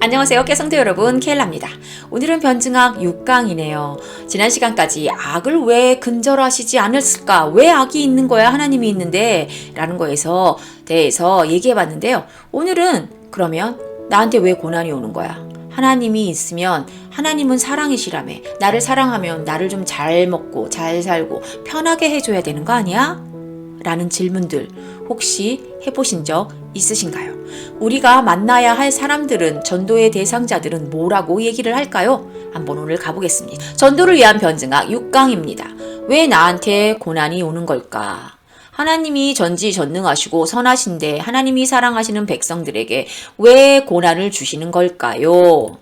안녕하세요, 깨성도 여러분, 케일라입니다. 오늘은 변증악 6강이네요. 지난 시간까지 악을 왜 근절하시지 않았을까? 왜 악이 있는 거야? 하나님이 있는데 라는 거에서 대해서 얘기해봤는데요. 오늘은 그러면 나한테 왜 고난이 오는 거야? 하나님이 있으면 하나님은 사랑이시라며. 나를 사랑하면 나를 좀 잘 먹고 잘 살고 편하게 해줘야 되는 거 아니야? 라는 질문들 혹시 해보신 적 있으신가요? 우리가 만나야 할 사람들은, 전도의 대상자들은 뭐라고 얘기를 할까요? 한번 오늘 가보겠습니다. 전도를 위한 변증악 6강입니다. 왜 나한테 고난이 오는 걸까? 하나님이 전지전능하시고 선하신데 하나님이 사랑하시는 백성들에게 왜 고난을 주시는 걸까요?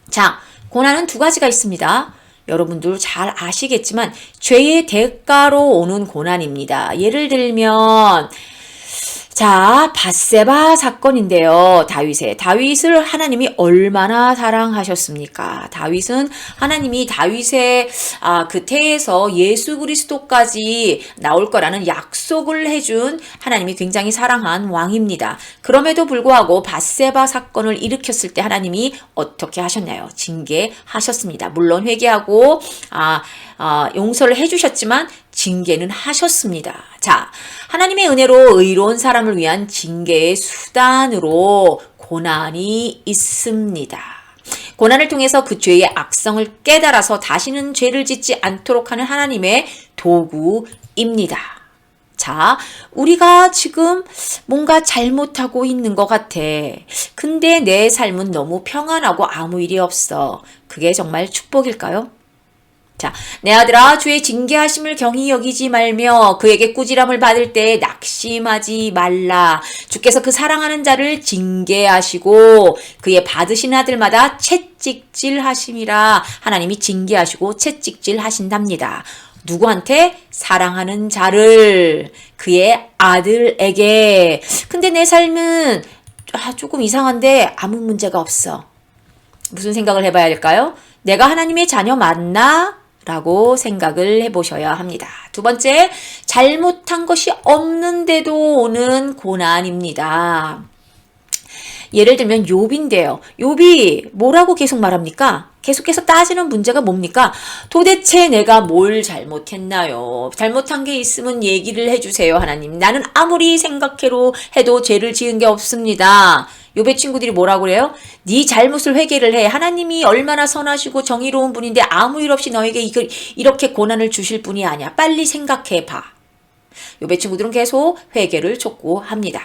자, 고난은 두 가지가 있습니다. 여러분들 잘 아시겠지만 죄의 대가로 오는 고난입니다. 예를 들면 자, 밧세바 사건인데요. 다윗을 하나님이 얼마나 사랑하셨습니까? 다윗은 하나님이 다윗의 그 태에서 예수 그리스도까지 나올 거라는 약속을 해준 하나님이 굉장히 사랑한 왕입니다. 그럼에도 불구하고 밧세바 사건을 일으켰을 때 하나님이 어떻게 하셨나요? 징계하셨습니다. 물론 회개하고 용서를 해주셨지만 징계는 하셨습니다. 자, 하나님의 은혜로 의로운 사람을 위한 징계의 수단으로 고난이 있습니다. 고난을 통해서 그 죄의 악성을 깨달아서 다시는 죄를 짓지 않도록 하는 하나님의 도구입니다. 자, 우리가 지금 뭔가 잘못하고 있는 것 같아. 근데 내 삶은 너무 평안하고 아무 일이 없어. 그게 정말 축복일까요? 자, 내 아들아, 주의 징계하심을 경히 여기지 말며 그에게 꾸지람을 받을 때 낙심하지 말라. 주께서 그 사랑하는 자를 징계하시고 그의 받으신 아들마다 채찍질 하심이라. 하나님이 징계하시고 채찍질 하신답니다. 누구한테? 사랑하는 자를, 그의 아들에게. 근데 내 삶은 조금 이상한데 아무 문제가 없어. 무슨 생각을 해봐야 될까요? 내가 하나님의 자녀 맞나? 라고 생각을 해보셔야 합니다. 두 번째, 잘못한 것이 없는데도 오는 고난입니다. 예를 들면 욥인데요. 욥이 뭐라고 계속 말합니까? 계속해서 따지는 문제가 뭡니까? 도대체 내가 뭘 잘못했나요? 잘못한 게 있으면 얘기를 해주세요, 하나님. 나는 아무리 생각해도 죄를 지은 게 없습니다. 욥의 친구들이 뭐라고 그래요? 네 잘못을 회개를 해. 하나님이 얼마나 선하시고 정의로운 분인데 아무 일 없이 너에게 이렇게 고난을 주실 분이 아니야. 빨리 생각해봐. 욥의 친구들은 계속 회개를 촉구합니다.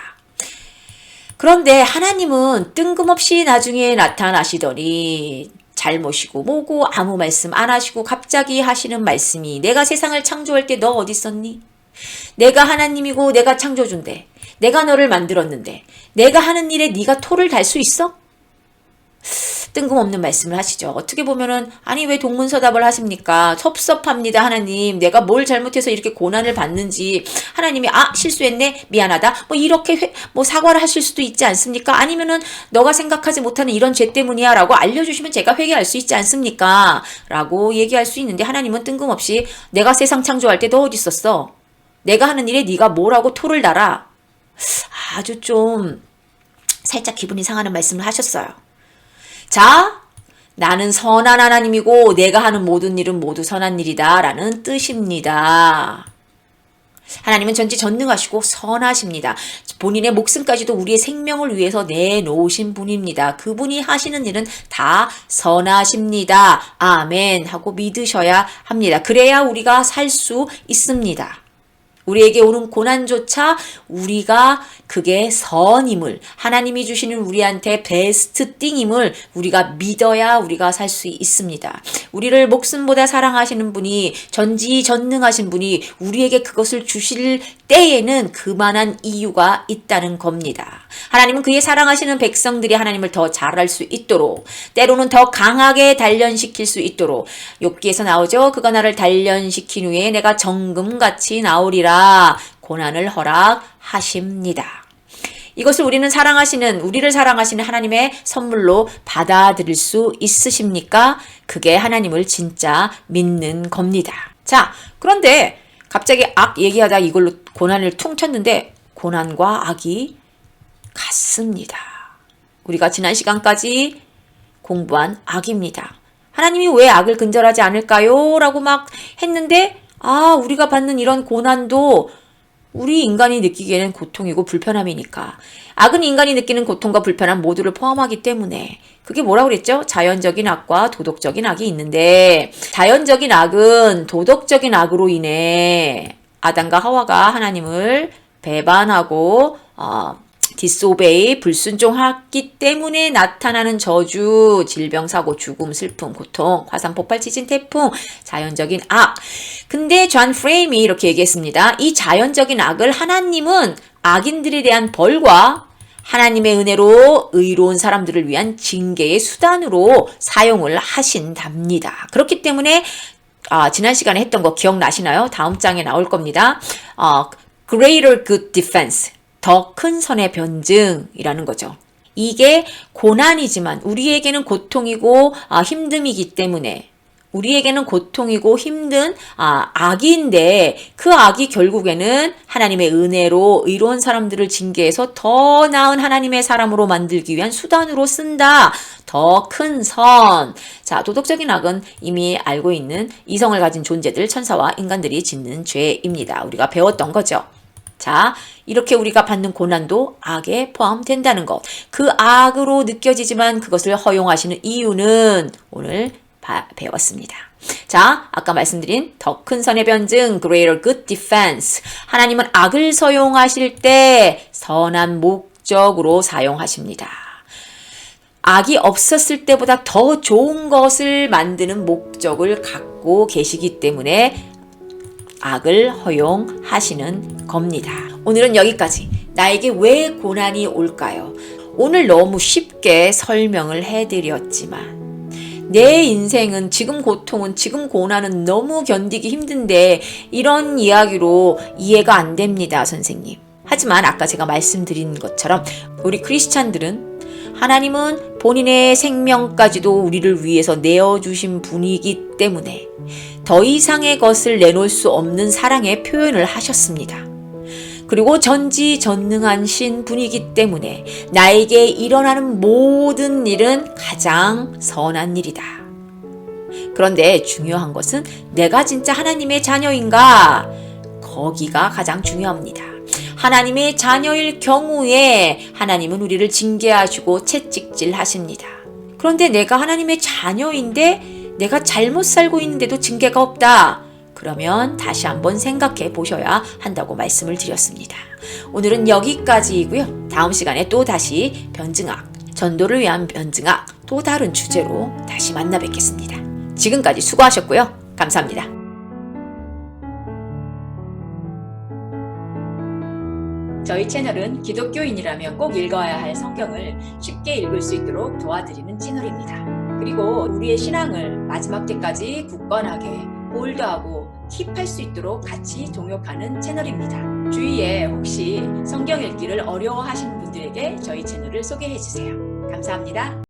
그런데 하나님은 뜬금없이 나중에 나타나시더니 잘못이고 뭐고 아무 말씀 안 하시고 갑자기 하시는 말씀이, 내가 세상을 창조할 때 너 어디 있었니? 내가 하나님이고 내가 창조주인데, 내가 너를 만들었는데 내가 하는 일에 네가 토를 달 수 있어? 뜬금없는 말씀을 하시죠. 어떻게 보면은 아니 왜 동문서답을 하십니까? 섭섭합니다. 하나님, 내가 뭘 잘못해서 이렇게 고난을 받는지. 하나님이 실수했네, 미안하다, 뭐 이렇게 사과를 하실 수도 있지 않습니까? 아니면은 너가 생각하지 못하는 이런 죄 때문이야 라고 알려주시면 제가 회개할 수 있지 않습니까? 라고 얘기할 수 있는데 하나님은 뜬금없이 내가 세상 창조할 때 너 어디 있었어? 내가 하는 일에 네가 뭐라고 토를 달아? 아주 좀 살짝 기분이 상하는 말씀을 하셨어요. 자, 나는 선한 하나님이고 내가 하는 모든 일은 모두 선한 일이다 라는 뜻입니다. 하나님은 전지전능하시고 선하십니다. 본인의 목숨까지도 우리의 생명을 위해서 내놓으신 분입니다. 그분이 하시는 일은 다 선하십니다. 아멘 하고 믿으셔야 합니다. 그래야 우리가 살 수 있습니다. 우리에게 오는 고난조차 우리가 그게 선임을, 하나님이 주시는 우리한테 베스트 띵임을 우리가 믿어야 우리가 살 수 있습니다. 우리를 목숨보다 사랑하시는 분이, 전지전능하신 분이 우리에게 그것을 주실 때에는 그만한 이유가 있다는 겁니다. 하나님은 그의 사랑하시는 백성들이 하나님을 더 잘할 수 있도록, 때로는 더 강하게 단련시킬 수 있도록, 욥기에서 나오죠. 그가 나를 단련시킨 후에 내가 정금같이 나오리라. 고난을 허락하십니다. 이것을 우리를 사랑하시는 하나님의 선물로 받아들일 수 있으십니까? 그게 하나님을 진짜 믿는 겁니다. 자, 그런데 갑자기 악 얘기하다 이걸로 고난을 퉁쳤는데 고난과 악이 같습니다. 우리가 지난 시간까지 공부한 악입니다. 하나님이 왜 악을 근절하지 않을까요? 라고 막 했는데 우리가 받는 이런 고난도 우리 인간이 느끼기에는 고통이고 불편함이니까. 악은 인간이 느끼는 고통과 불편함 모두를 포함하기 때문에 그게 뭐라고 그랬죠? 자연적인 악과 도덕적인 악이 있는데 자연적인 악은 도덕적인 악으로 인해 아담과 하와가 하나님을 배반하고 디스오베이, 불순종하기 때문에 나타나는 저주, 질병, 사고, 죽음, 슬픔, 고통, 화산, 폭발, 지진, 태풍, 자연적인 악. 근데 존 프레임이 이렇게 얘기했습니다. 이 자연적인 악을 하나님은 악인들에 대한 벌과 하나님의 은혜로 의로운 사람들을 위한 징계의 수단으로 사용을 하신답니다. 그렇기 때문에 지난 시간에 했던 거 기억나시나요? 다음 장에 나올 겁니다. Greater good defense. 더 큰 선의 변증이라는 거죠. 이게 고난이지만 우리에게는 고통이고 힘듦이기 때문에 우리에게는 고통이고 힘든 악인데 그 악이 결국에는 하나님의 은혜로 의로운 사람들을 징계해서 더 나은 하나님의 사람으로 만들기 위한 수단으로 쓴다. 더 큰 선. 자, 도덕적인 악은 이미 알고 있는 이성을 가진 존재들, 천사와 인간들이 짓는 죄입니다. 우리가 배웠던 거죠. 자, 이렇게 우리가 받는 고난도 악에 포함된다는 것. 그 악으로 느껴지지만 그것을 허용하시는 이유는 오늘 배웠습니다. 자, 아까 말씀드린 더 큰 선의 변증, Greater Good Defense. 하나님은 악을 사용하실 때 선한 목적으로 사용하십니다. 악이 없었을 때보다 더 좋은 것을 만드는 목적을 갖고 계시기 때문에 악을 허용하시는 겁니다. 오늘은 여기까지. 나에게 왜 고난이 올까요? 오늘 너무 쉽게 설명을 해드렸지만 내 인생은 지금 고통은 지금 고난은 너무 견디기 힘든데 이런 이야기로 이해가 안 됩니다, 선생님. 하지만 아까 제가 말씀드린 것처럼 우리 크리스찬들은 하나님은 본인의 생명까지도 우리를 위해서 내어주신 분이기 때문에 더 이상의 것을 내놓을 수 없는 사랑의 표현을 하셨습니다. 그리고 전지전능하신 분이기 때문에 나에게 일어나는 모든 일은 가장 선한 일이다. 그런데 중요한 것은 내가 진짜 하나님의 자녀인가? 거기가 가장 중요합니다. 하나님의 자녀일 경우에 하나님은 우리를 징계하시고 채찍질 하십니다. 그런데 내가 하나님의 자녀인데 내가 잘못 살고 있는데도 징계가 없다. 그러면 다시 한번 생각해 보셔야 한다고 말씀을 드렸습니다. 오늘은 여기까지이고요. 다음 시간에 또 다시 변증악, 전도를 위한 변증악, 또 다른 주제로 다시 만나 뵙겠습니다. 지금까지 수고하셨고요. 감사합니다. 저희 채널은 기독교인이라면 꼭 읽어야 할 성경을 쉽게 읽을 수 있도록 도와드리는 채널입니다. 그리고 우리의 신앙을 마지막 때까지 굳건하게 홀드하고 킵할 수 있도록 같이 동역하는 채널입니다. 주위에 혹시 성경 읽기를 어려워하시는 분들에게 저희 채널을 소개해 주세요. 감사합니다.